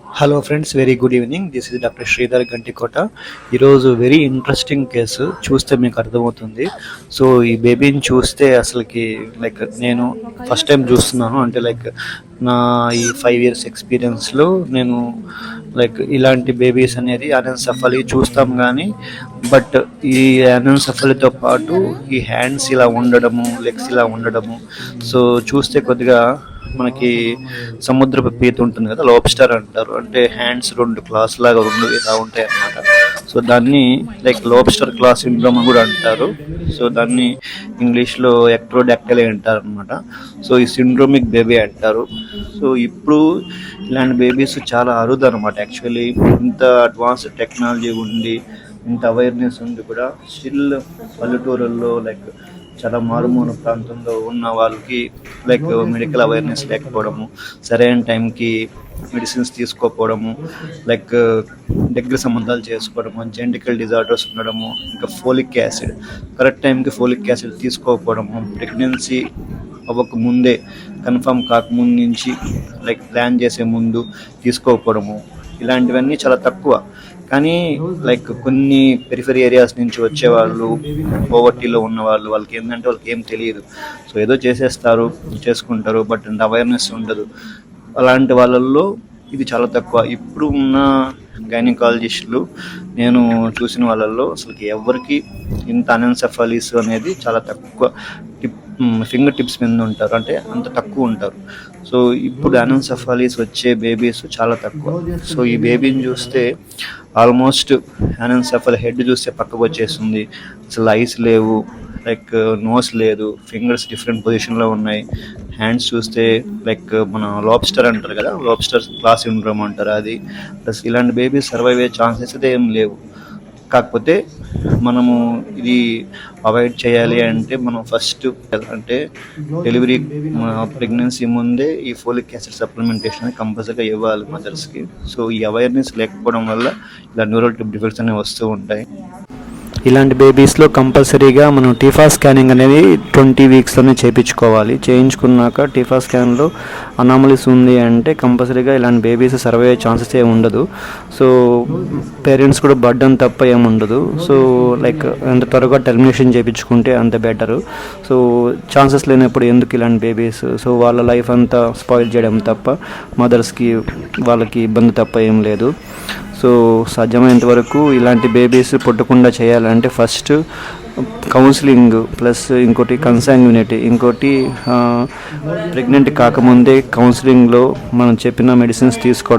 Hello friends, very good evening. This is doctor Sridhar Gantikota. ఈరోజు very interesting case చూస్తే మీకు అర్థమవుతుంది. సో ఈ బేబీని చూస్తే అసలుకి లైక్ నేను ఫస్ట్ టైం చూస్తున్నాను. అంటే లైక్ నా ఈ 5 years ఎక్స్పీరియన్స్లో నేను లైక్ ఇలాంటి బేబీస్ అనేది అనెన్సెఫాలీ చూస్తాం కానీ బట్ ఈ అనెన్సెఫాలీతో పాటు ఈ హ్యాండ్స్ ఇలా ఉండడము, లెగ్స్ ఇలా ఉండడము, సో చూస్తే కొద్దిగా మనకి సముద్రపు పీత ఉంటుంది కదా, లోబ్స్టర్ అంటారు. అంటే హ్యాండ్స్ 2 క్లాస్ లాగా ఇలా ఉంటాయి అన్నమాట. సో దాన్ని లైక్ లోబ్స్టర్ క్లాస్ సిండ్రోమ్ అని కూడా అంటారు. సో దాన్ని ఇంగ్లీష్లో ఎక్ట్రోడాక్టైల్ అంటారు అనమాట. సో ఈ సిండ్రోమిక్ బేబీ అంటారు. సో ఇప్పుడు ఇలాంటి బేబీస్ చాలా అరుదు అనమాట. యాక్చువల్లీ ఇంత అడ్వాన్స్డ్ టెక్నాలజీ ఉండి, ఇంత అవేర్నెస్ ఉండి కూడా స్టిల్ పల్లెటూరుల్లో లైక్ చాలా మారుమూల ప్రాంతంలో ఉన్న వాళ్ళకి లైక్ మెడికల్ అవేర్నెస్ లేకపోవడము, సరైన టైంకి మెడిసిన్స్ తీసుకోకపోవడము, లైక్ దగ్గర సంబంధాలు చేసుకోవడము, జెనెటికల్ డిజార్డర్స్ ఉండడము, ఇంకా ఫోలిక్ యాసిడ్ కరెక్ట్ టైంకి ఫోలిక్ యాసిడ్ తీసుకోకపోవడము, ప్రెగ్నెన్సీ అవ్వక ముందే కన్ఫర్మ్ కాకముందు నుంచి లైక్ ప్లాన్ చేసే ముందు తీసుకోకపోవడము, ఇలాంటివన్నీ చాలా తక్కువ. కానీ లైక్ కొన్ని పెరిఫరీ ఏరియాస్ నుంచి వచ్చేవాళ్ళు, పోవర్టీలో ఉన్న వాళ్ళకి ఏంటంటే వాళ్ళకి ఏం తెలియదు. సో ఏదో చేసేస్తారు, చేసుకుంటారు, బట్ అంత అవేర్నెస్ ఉండదు. అలాంటి వాళ్ళల్లో ఇది చాలా తక్కువ. ఇప్పుడు ఉన్న గైనకాలజిస్టులు నేను చూసిన వాళ్ళల్లో అసలుకి ఎవరికి ఇంత అనెన్సెఫాలీస్ అనేది చాలా తక్కువ ఫింగర్ టిప్స్ మీద ఉంటారు. అంటే అంత తక్కువ ఉంటారు. సో ఇప్పుడు అనెన్సెఫాలీస్ వచ్చే బేబీస్ చాలా తక్కువ. సో ఈ బేబీని చూస్తే ఆల్మోస్ట్ అనెన్సెఫాలీ హెడ్ చూస్తే పక్కకు వచ్చేస్తుంది. అసలు ఐస్ లేవు, లైక్ నోస్ లేదు, ఫింగర్స్ డిఫరెంట్ పొజిషన్లో ఉన్నాయి. హ్యాండ్స్ చూస్తే లైక్ మన లాబ్స్టర్ అంటారు కదా, లాబ్స్టర్ క్లాస్ సిండ్రోమ్ అంటారు అది. ప్లస్ ఇలాంటి బేబీస్ సర్వైవ్ అయ్యే ఛాన్సెస్ అయితే ఏం లేవు. కాకపోతే మనము ఇది అవాయిడ్ చేయాలి అంటే మనం ఫస్ట్ అంటే డెలివరీ ప్రెగ్నెన్సీ ముందే ఈ ఫోలిక్ యాసిడ్ సప్లిమెంటేషన్ కంపల్సరీగా ఇవ్వాలి మదర్స్కి. సో ఈ అవేర్నెస్ లేకపోవడం వల్ల ఇలా న్యూరల్ ట్యూబ్ డిఫెక్ట్స్ అనేవి వస్తూ ఉంటాయి. ఇలాంటి బేబీస్లో కంపల్సరీగా మనం టీఫా స్కానింగ్ అనేది 20 weeksలోనే చేయించుకోవాలి. చేయించుకున్నాక టీఫా స్కాన్లో అనామలీస్ ఉంది అంటే కంపల్సరీగా ఇలాంటి బేబీస్ సర్వే అయ్యే ఛాన్సెస్ ఏమి ఉండదు. సో పేరెంట్స్ కూడా బర్డన్ తప్ప ఏముండదు. సో లైక్ ఎంత త్వరగా టెర్మినేషన్ చేయించుకుంటే అంత బెటరు. సో ఛాన్సెస్ లేనప్పుడు ఎందుకు ఇలాంటి బేబీస్, సో వాళ్ళ లైఫ్ అంతా స్పాయిల్ చేయడం తప్ప మదర్స్కి వాళ్ళకి ఇబ్బంది తప్ప ఏం లేదు. సో సాధ్యమైనంత వరకు ఇలాంటి బేబీస్ పుట్టకుండా చేయాలంటే ఫస్ట్ కౌన్సిలింగ్ ప్లస్ ఇంకోటి కన్సాంగ్యునిటీ, ఇంకోటి ప్రెగ్నెంట్ కాకముందే కౌన్సిలింగ్లో మనం చెప్పిన మెడిసిన్స్ తీసుకోవడం.